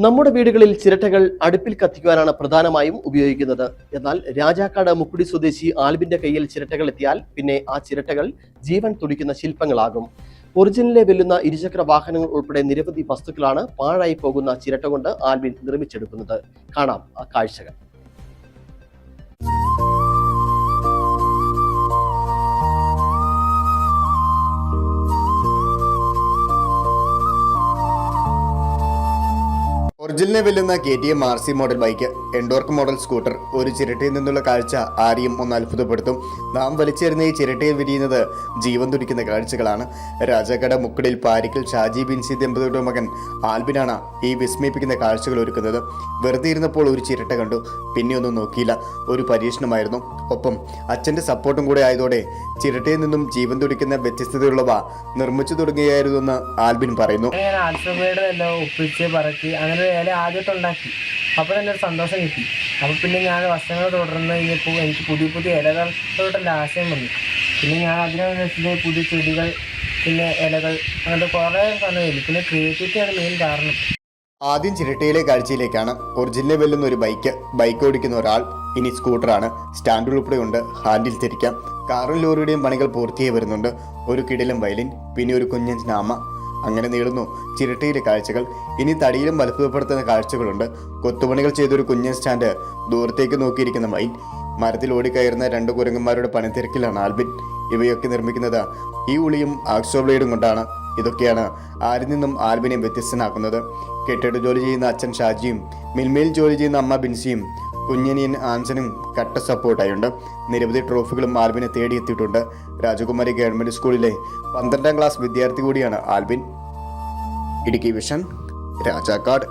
നമ്മുടെ വീടുകളിൽ ചിരട്ടകൾ അടുപ്പിൽ കത്തിക്കുവാനാണ് പ്രധാനമായും ഉപയോഗിക്കുന്നത്. എന്നാൽ രാജാക്കാട് മുക്കുടി സ്വദേശി ആൽബിന്റെ കയ്യിൽ ചിരട്ടകൾ എത്തിയാൽ പിന്നെ ആ ചിരട്ടകൾ ജീവൻ തുടിക്കുന്ന ശില്പങ്ങളാകും. ഒറിജിനലെ വെല്ലുന്ന ഇരുചക്ര വാഹനങ്ങൾ ഉൾപ്പെടെ നിരവധി വസ്തുക്കളാണ് പാഴായി പോകുന്ന ചിരട്ട കൊണ്ട് ആൽബിൻ നിർമ്മിച്ചെടുക്കുന്നത്. കാണാം ആ കാഴ്ചകൾ. ഒറിജിനലിനെ വെല്ലുന്ന KTM RC model bike, Ntorq model scooter, ഒരു ചിരട്ടയിൽ നിന്നുള്ള കാഴ്ച ആരെയും ഒന്ന് അത്ഭുതപ്പെടുത്തും. നാം വലിച്ചെറിയുന്ന ഈ ചിരട്ടയിൽ വിരിയുന്നത് ജീവൻ തുടിക്കുന്ന കാഴ്ചകളാണ്. രാജാക്കട മുക്കടിൽ പാരിക്കൽ ഷാജി ബിൻസി ദമ്പതിയുടെ മകൻ ആൽബിനാണ് ഈ വിസ്മയിപ്പിക്കുന്ന കാഴ്ചകൾ ഒരുക്കുന്നത്. വെറുതെ ഇരുന്നപ്പോൾ ഒരു ചിരട്ട കണ്ടു, പിന്നെ ഒന്നും നോക്കിയില്ല. ഒരു പരീക്ഷണമായിരുന്നു. ഒപ്പം അച്ഛൻ്റെ സപ്പോർട്ടും കൂടെ ആയതോടെ ചിരട്ടയിൽ നിന്നും ജീവൻ തുടിക്കുന്ന വ്യത്യസ്തതയുള്ളവ നിർമ്മിച്ചു തുടങ്ങുകയായിരുന്നെന്ന് ആൽബിൻ പറയുന്നു. ആദ്യമായിട്ട് ഉണ്ടാക്കി അപ്പോൾ തന്നെ ഒരു സന്തോഷം കിട്ടി. അപ്പോൾ പിന്നെ ഞാൻ വർഷങ്ങൾ തുടർന്ന് കഴിഞ്ഞപ്പോൾ എനിക്ക് പുതിയ പുതിയ ഇലകളോട്ടുള്ള ആശയം വന്നു. പിന്നെ ഞാൻ അതിനനുസരിച്ച് പുതിയ ചെടികൾ, പിന്നെ ഇലകൾ, അങ്ങനത്തെ കുറേ സമയം. പിന്നെ ക്രിയേറ്റിവിറ്റിയാണ് മെയിൻ കാരണം. ആദ്യം ചിരട്ടയിലെ കാഴ്ചയിലേക്കാണ്. ഒറിജിനൽ വെല്ലുന്ന ഒരു ബൈക്ക് ഓടിക്കുന്ന ഒരാൾ, ഇനി സ്കൂട്ടറാണ്. സ്റ്റാൻഡ് ഉൾപ്പെടെയുണ്ട്, ഹാൻഡിൽ തിരിക്കാം. കാറും ലോറിയുടെയും പണികൾ പൂർത്തിയായി വരുന്നുണ്ട്. ഒരു കിടിലം വയലിൻ, പിന്നെ ഒരു കുഞ്ഞൻ നാമ. അങ്ങനെ നീളുന്നു ചിരട്ടയിലെ കാഴ്ചകൾ. ഇനി തടിയിലും അത്ഭുതപ്പെടുത്തുന്ന കാഴ്ചകളുണ്ട്. കൊത്തുപണികൾ ചെയ്തൊരു കുഞ്ഞൻ സ്റ്റാൻഡ്, ദൂരത്തേക്ക് നോക്കിയിരിക്കുന്ന മയിൽ, മരത്തിൽ ഓടിക്കയറുന്ന 2 കുരങ്ങന്മാരുടെ പണിത്തിരക്കിലാണ് ആൽബിൻ. ഇവയൊക്കെ നിർമ്മിക്കുന്നത് ഈ ഉളിയും ആക്സോ ബ്ലേഡും കൊണ്ടാണ്. ഇതൊക്കെയാണ് ആരിൽ നിന്നും ആൽബിനെ വ്യത്യസ്തനാക്കുന്നത്. കെട്ടിട ജോലി ചെയ്യുന്ന അച്ഛൻ ഷാജിയും മിൽമയിൽ ജോലി ചെയ്യുന്ന അമ്മ ബിൻസിയും കുഞ്ഞനിയൻ ആൻസനും കട്ട സപ്പോർട്ടായുണ്ട്. നിരവധി ട്രോഫികളും ആൽബിനെ തേടിയെത്തിയിട്ടുണ്ട്. രാജകുമാരി ഗവൺമെന്റ് സ്കൂളിലെ 12ാം ക്ലാസ് വിദ്യാർത്ഥി കൂടിയാണ് ആൽബിൻ. ഇടുക്കി വിഷൻ, രാജാക്കാട്.